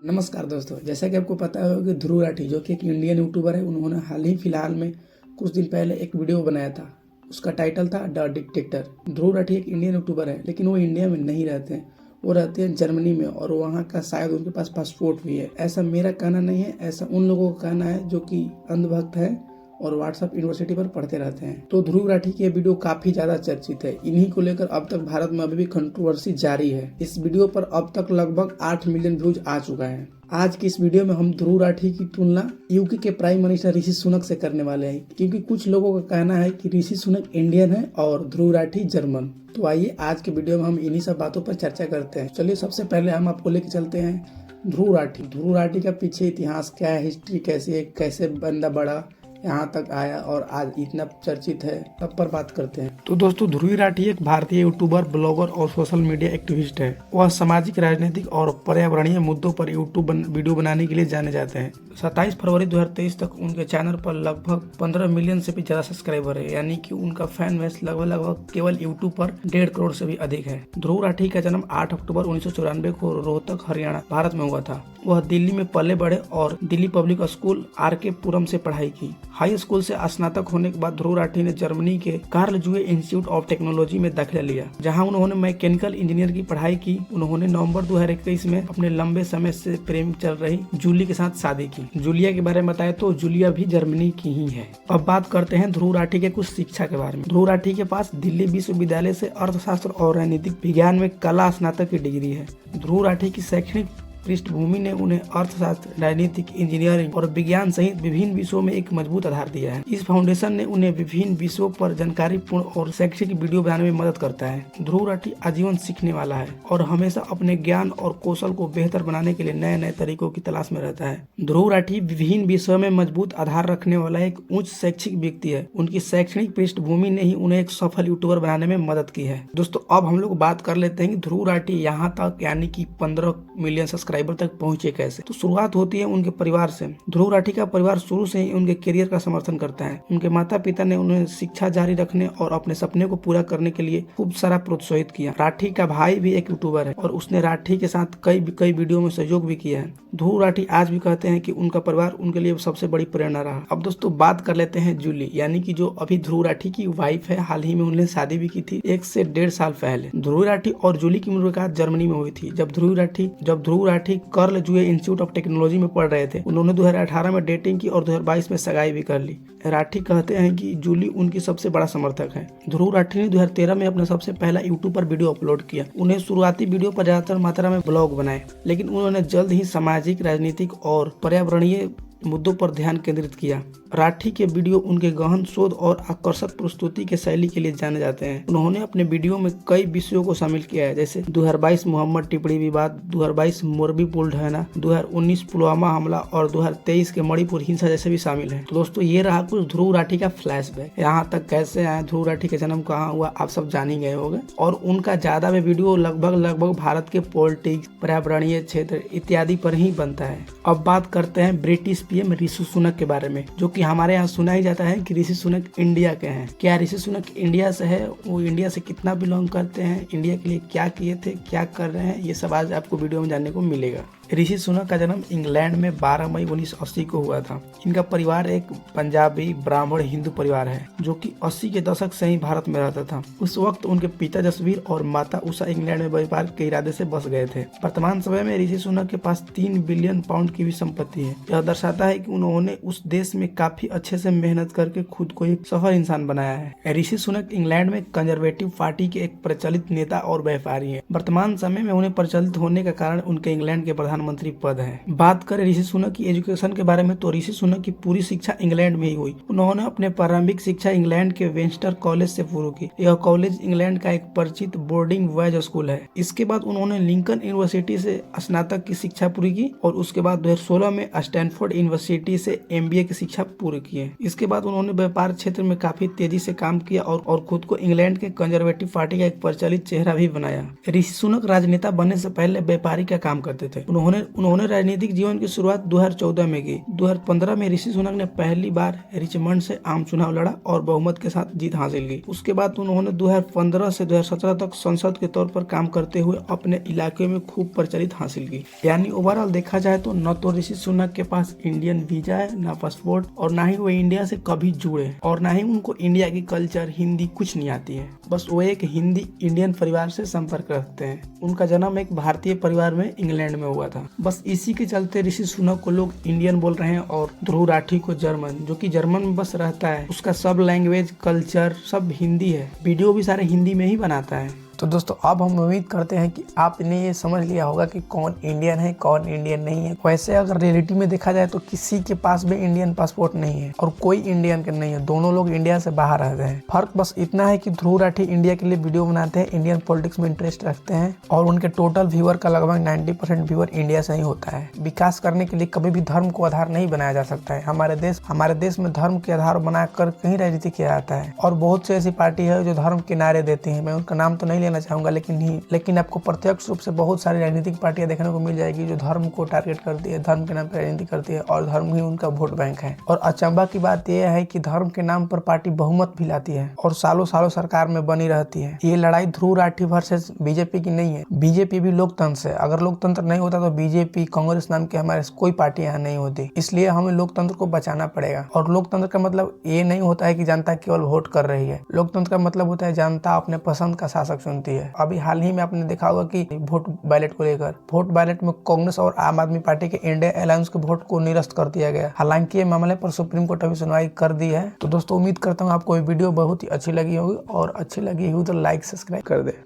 नमस्कार दोस्तों, जैसा कि आपको पता होगा कि ध्रुव राठी जो कि एक इंडियन यूट्यूबर है, उन्होंने हाल ही फिलहाल में कुछ दिन पहले एक वीडियो बनाया था। उसका टाइटल था द डिक्टेटर। ध्रुव राठी एक इंडियन यूट्यूबर है, लेकिन वो इंडिया में नहीं रहते हैं। वो रहते हैं जर्मनी में और वहाँ का शायद उनके पास पासपोर्ट भी है। ऐसा मेरा कहना नहीं है, ऐसा उन लोगों का कहना है जो कि अंधभक्त है और व्हाट्सएप यूनिवर्सिटी पर पढ़ते रहते हैं। तो ध्रुव राठी की ये वीडियो काफी ज्यादा चर्चित है। इन्हीं को लेकर अब तक भारत में अभी भी कंट्रोवर्सी जारी है। इस वीडियो पर अब तक लगभग 8 मिलियन व्यूज आ चुका है। आज की इस वीडियो में हम ध्रुव राठी की तुलना यूके के प्राइम मिनिस्टर ऋषि सुनक से करने वाले हैं, क्योंकि कुछ लोगों का कहना है कि ऋषि सुनक इंडियन है और ध्रुव राठी जर्मन। तो आइए आज के वीडियो में हम इन्हीं सब बातों पर चर्चा करते हैं। चलिए सबसे पहले हम आपको लेके चलते हैं ध्रुव राठी। ध्रुव राठी का पीछे इतिहास क्या है, हिस्ट्री कैसी है, कैसे बंदा बड़ा यहाँ तक आया और आज इतना चर्चित है, सब पर बात करते हैं। तो दोस्तों, ध्रुव राठी एक भारतीय यूट्यूबर, ब्लॉगर और सोशल मीडिया एक्टिविस्ट है। वह सामाजिक, राजनीतिक और पर्यावरणीय मुद्दों पर यूट्यूब वीडियो बनाने के लिए जाने जाते हैं। 27 फरवरी 2023 तक उनके चैनल पर लगभग 15 मिलियन से भी ज्यादा सब्सक्राइबर है, यानी कि उनका फैन बेस लगभग केवल यूट्यूब पर 1.5 करोड़ से भी अधिक है। ध्रुव राठी का जन्म 8 अक्टूबर 1994 को रोहतक, हरियाणा, भारत में हुआ था। वह दिल्ली में पले बढ़े और दिल्ली पब्लिक स्कूल RK पुरम से पढ़ाई की। हाई स्कूल से स्नातक होने के बाद ध्रुव राठी ने जर्मनी के कार्ल जूए इंस्टीट्यूट ऑफ टेक्नोलॉजी में दाखिला लिया, जहां उन्होंने मैकेनिकल इंजीनियर की पढ़ाई की। उन्होंने नवंबर 2021 में अपने लंबे समय से प्रेम चल रही जूली के साथ शादी की। जूलिया के बारे में बताएं तो जूलिया भी जर्मनी की ही है। अब बात करते हैं ध्रुव राठी के कुछ शिक्षा के बारे में। ध्रुव राठी के पास दिल्ली विश्वविद्यालय से अर्थशास्त्र और राजनीतिक विज्ञान में कला स्नातक की डिग्री है। ध्रुव राठी की शैक्षणिक पृष्ठभूमि ने उन्हें अर्थशास्त्र, राजनीतिक, इंजीनियरिंग और विज्ञान सहित विभिन्न विषयों में एक मजबूत आधार दिया है। इस फाउंडेशन ने उन्हें विभिन्न विषयों पर जानकारीपूर्ण और शैक्षिक वीडियो बनाने में मदद करता है। ध्रुव राठी आजीवन सीखने वाला है और हमेशा अपने ज्ञान और कौशल को बेहतर बनाने के लिए नए नए तरीकों की तलाश में रहता है। ध्रुव राठी विभिन्न विषयों में मजबूत आधार रखने वाला एक उच्च शैक्षिक व्यक्ति है। उनकी शैक्षणिक पृष्ठभूमि ने ही उन्हें एक सफल यूट्यूबर बनाने में मदद की है। दोस्तों, अब हम लोग बात कर लेते हैं कि ध्रुव राठी यहाँ तक यानी कि 15 मिलियन सब्सक्राइबर तक पहुंचे कैसे। तो शुरुआत होती है उनके परिवार से। ध्रुव राठी का परिवार शुरू से ही उनके करियर का समर्थन करता है। उनके माता पिता ने उन्हें शिक्षा जारी रखने और अपने सपने को पूरा करने के लिए खूब सारा प्रोत्साहित किया। राठी का भाई भी एक यूट्यूबर है और उसने राठी के साथ कई वीडियो में सहयोग भी किया है। ध्रुव राठी आज भी कहते हैं कि उनका परिवार उनके लिए सबसे बड़ी प्रेरणा रहा। अब दोस्तों, बात कर लेते हैं जूली, यानी कि जो अभी ध्रुव राठी की वाइफ है। हाल ही में उन्होंने शादी भी की थी 1 से 1.5 साल पहले। ध्रुव राठी और जूली की मुलाकात जर्मनी में हुई थी। जब Dhruv Rathee Karlsruhe institute of technology में पढ़ रहे थे। उन्होंने 2018 में डेटिंग की और 2022 में सगाई भी कर ली। राठी कहते हैं कि जूली उनकी सबसे बड़ा समर्थक है। ध्रुव राठी ने 2013 में अपना सबसे पहला यूट्यूब पर वीडियो अपलोड किया। उन्हें शुरुआती वीडियो पर ज्यादातर मात्रा में ब्लॉग बनाए, लेकिन उन्होंने जल्द ही सामाजिक, राजनीतिक और पर्यावरणीय मुद्दों पर ध्यान केंद्रित किया। राठी के वीडियो उनके गहन शोध और आकर्षक प्रस्तुति के शैली के लिए जाने जाते हैं। उन्होंने अपने वीडियो में कई विषयों को शामिल किया है, जैसे 2022 मोहम्मद टिप्पणी विवाद, 2022 मोरबी पुल ढहना, 2019 पुलवामा हमला और 2023 के मणिपुर हिंसा जैसे भी शामिल हैं। तो दोस्तों, ये रहा कुछ ध्रुव राठी का फ्लैशबैक। यहाँ तक कैसे आए, ध्रुव राठी का जन्म कहाँ हुआ, आप सब जान ही गए होंगे। और उनका ज्यादा वीडियो लगभग भारत के पॉलिटिक्स, पर्यावरणीय क्षेत्र इत्यादि पर ही बनता है। अब बात करते हैं ब्रिटिश PM ऋषि सुनक के बारे में, जो कि हमारे यहाँ सुना ही जाता है कि ऋषि सुनक इंडिया के हैं। क्या ऋषि सुनक इंडिया से है? वो इंडिया से कितना बिलोंग करते हैं, इंडिया के लिए क्या किए थे, क्या कर रहे हैं, ये सब आज आपको वीडियो में जानने को मिलेगा। ऋषि सुनक का जन्म इंग्लैंड में 12 मई 1980 को हुआ था। इनका परिवार एक पंजाबी ब्राह्मण हिंदू परिवार है, जो कि 80 के दशक से ही भारत में रहता था। उस वक्त उनके पिता जसवीर और माता उषा इंग्लैंड में व्यापार के इरादे से बस गए थे। वर्तमान समय में ऋषि सुनक के पास 3 बिलियन पाउंड की भी संपत्ति है। यह दर्शाता है कि उन्होंने उस देश में काफी अच्छे से मेहनत करके खुद को एक सफल इंसान बनाया है। ऋषि सुनक इंग्लैंड में कंजर्वेटिव पार्टी के एक प्रचलित नेता और व्यापारी है। वर्तमान समय में उन्हें प्रचलित होने का कारण उनके इंग्लैंड के प्रधानमंत्री पद है। बात करें ऋषि सुनक की एजुकेशन के बारे में, तो ऋषि सुनक की पूरी शिक्षा इंग्लैंड में ही हुई। उन्होंने अपने प्रारंभिक शिक्षा इंग्लैंड के वेंस्टर कॉलेज से शुरू की। यह कॉलेज इंग्लैंड का एक परिचित बोर्डिंग बॉयज स्कूल है। इसके बाद उन्होंने लिंकन यूनिवर्सिटी से स्नातक की शिक्षा पूरी की और उसके बाद 2016 में स्टैनफोर्ड यूनिवर्सिटी से MBA की शिक्षा पूरी की है। इसके बाद उन्होंने व्यापार क्षेत्र में काफी तेजी से काम किया और खुद को इंग्लैंड के कंजर्वेटिव पार्टी का एक प्रचलित चेहरा भी बनाया। ऋषि सुनक राजनेता बनने से पहले व्यापारी का काम करते थे। उन्होंने उन्होंने राजनीतिक जीवन की शुरुआत 2014 में की। 2015 में ऋषि सुनक ने पहली बार रिचमंड से आम चुनाव लड़ा और बहुमत के साथ जीत हासिल की। उसके बाद उन्होंने 2015 से 2017 तक सांसद के तौर पर काम करते हुए अपने इलाके में खूब प्रचलित हासिल की। यानी ओवरऑल देखा जाए तो न तो ऋषि सुनक के पास इंडियन वीजा है, न पासपोर्ट, और ना ही वो इंडिया से कभी जुड़े, और ना ही उनको इंडिया की कल्चर, हिंदी कुछ नहीं आती है। बस वो एक हिंदी इंडियन परिवार से संपर्क रखते हैं। उनका जन्म एक भारतीय परिवार में इंग्लैंड में हुआ था। बस इसी के चलते ऋषि सुनक को लोग इंडियन बोल रहे हैं और ध्रुव राठी को जर्मन, जो कि जर्मन में बस रहता है। उसका सब लैंग्वेज, कल्चर सब हिंदी है। वीडियो भी सारे हिंदी में ही बनाता है। तो दोस्तों अब हम उम्मीद करते हैं कि आपने ये समझ लिया होगा कि कौन इंडियन है, कौन इंडियन नहीं है। वैसे अगर रियलिटी में देखा जाए तो किसी के पास भी इंडियन पासपोर्ट नहीं है और कोई इंडियन के नहीं है। दोनों लोग इंडिया से बाहर रहते हैं। फर्क बस इतना है कि ध्रुव राठी इंडिया के लिए वीडियो बनाते हैं, इंडियन पॉलिटिक्स में इंटरेस्ट रखते हैं और उनके टोटल व्यूअर का लगभग 90% व्यूअर इंडिया से ही होता है। विकास करने के लिए कभी भी धर्म को आधार नहीं बनाया जा सकता है। हमारे देश में धर्म के आधार बनाकर कहीं राजनीति किया जाता है और बहुत सी ऐसी पार्टी है जो धर्म के नारे देती है। मैं उनका नाम तो नहीं लेना चाहूंगा, लेकिन आपको प्रत्यक्ष रूप से बहुत सारी राजनीतिक पार्टियां देखने को मिल जाएगी जो धर्म को टारगेट करती है, धर्म के नाम पर राजनीति करती है और धर्म ही उनका वोट बैंक है। और अचंभा की बात यह है कि धर्म के नाम पर पार्टी बहुमत भी लाती है और सालों सालों सरकार में बनी रहती है। ये लड़ाई ध्रुव राठी वर्सेस बीजेपी की नहीं है। बीजेपी भी लोकतंत्र से, अगर लोकतंत्र नहीं होता तो बीजेपी, कांग्रेस नाम के हमारे कोई पार्टी यहाँ नहीं होती। इसलिए हमें लोकतंत्र को बचाना पड़ेगा। और लोकतंत्र का मतलब ये नहीं होता है कि जनता केवल वोट कर रही है। लोकतंत्र का मतलब होता है जनता अपने पसंद का शासक चुनती है। अभी हाल ही में आपने देखा होगा कि वोट बैलेट को लेकर, वोट बैलेट में कांग्रेस और आम आदमी पार्टी के इंडिया अलायंस के वोट को निरस्त कर दिया गया। हालांकि ये मामले पर सुप्रीम कोर्ट अभी सुनवाई कर दी है। तो दोस्तों उम्मीद करता हूँ आपको ये वीडियो बहुत ही अच्छी लगी होगी और अच्छी लगी हुई तो लाइक सब्सक्राइब कर दे।